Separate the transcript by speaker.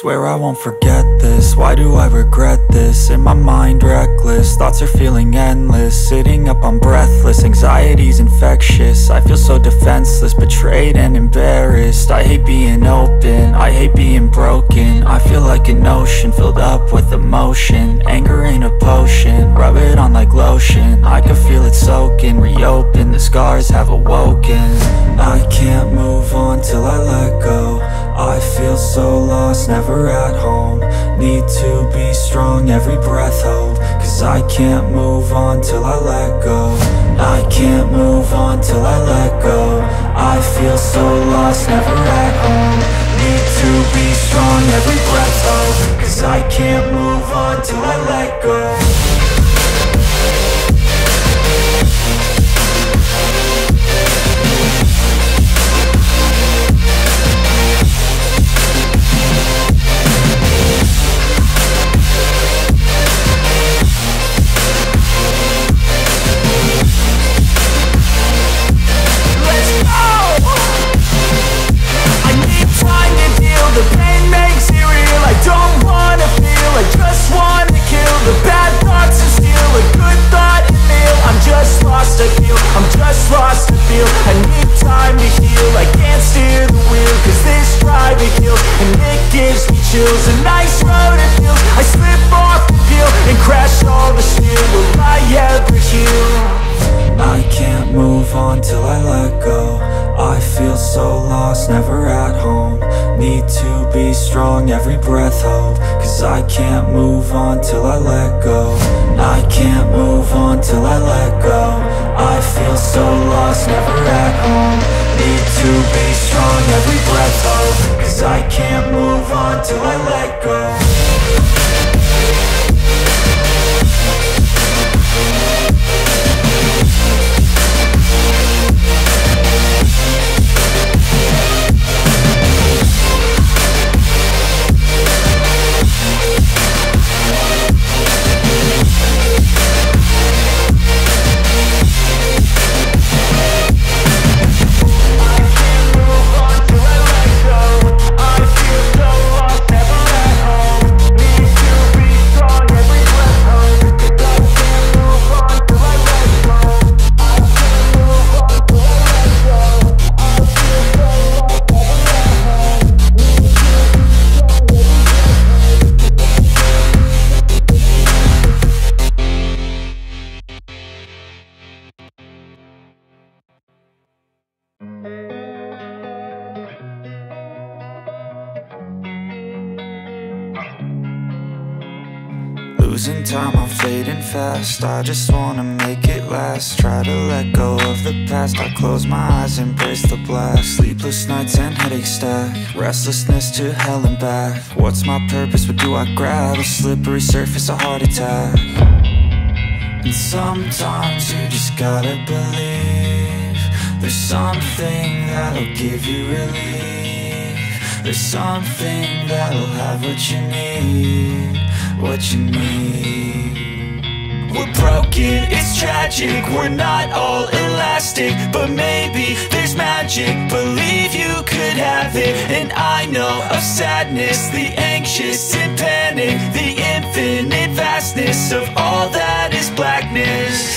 Speaker 1: Swear I won't forget this, why do I regret this? In my mind reckless, thoughts are feeling endless. Sitting up I'm breathless, anxiety's infectious. I feel so defenseless, betrayed and embarrassed. I hate being open, I hate being broken. I feel like an ocean filled up with emotion. Anger ain't a potion, rub it on like lotion. I can feel it soaking, reopen, the scars have awoken. I can't move on till I let go. I feel so lost, never at home. Need to be strong, every breath hold. Cause I can't move on till I let go. I can't move on till I let go. I feel so lost, never at home. Need to be strong, every breath hold. Cause I can't move on till I let go.
Speaker 2: The pain makes it real, I don't wanna feel, I just wanna kill the bad thoughts and steal a good thought and feel. I'm just lost, I feel, I'm just lost to feel. I need time to heal, I can't steer the wheel. Cause this drive it kills, and it gives me chills. A nice road it feels, I slip off the peel and crash all the steel. Will I ever heal?
Speaker 1: I can't move on till I let go. I feel so lost, never at home. Need to be strong, every breath hold. Cause I can't move on till I let go. I can't move on till I let go. I feel so lost, never at home. Need to be strong, every breath hold. Cause I can't move on till I let go. Losing time, I'm fading fast. I just wanna make it last. Try to let go of the past. I close my eyes, embrace the blast. Sleepless nights and headaches stack. Restlessness to hell and back. What's my purpose? What do I grab? A slippery surface, a heart attack. And sometimes you just gotta believe there's something that'll give you relief. There's something that'll have what you need. What you need. We're broken, it's tragic. We're not all elastic, but maybe there's magic. Believe you could have it. And I know of sadness, the anxious and panic, the infinite vastness of all that is blackness.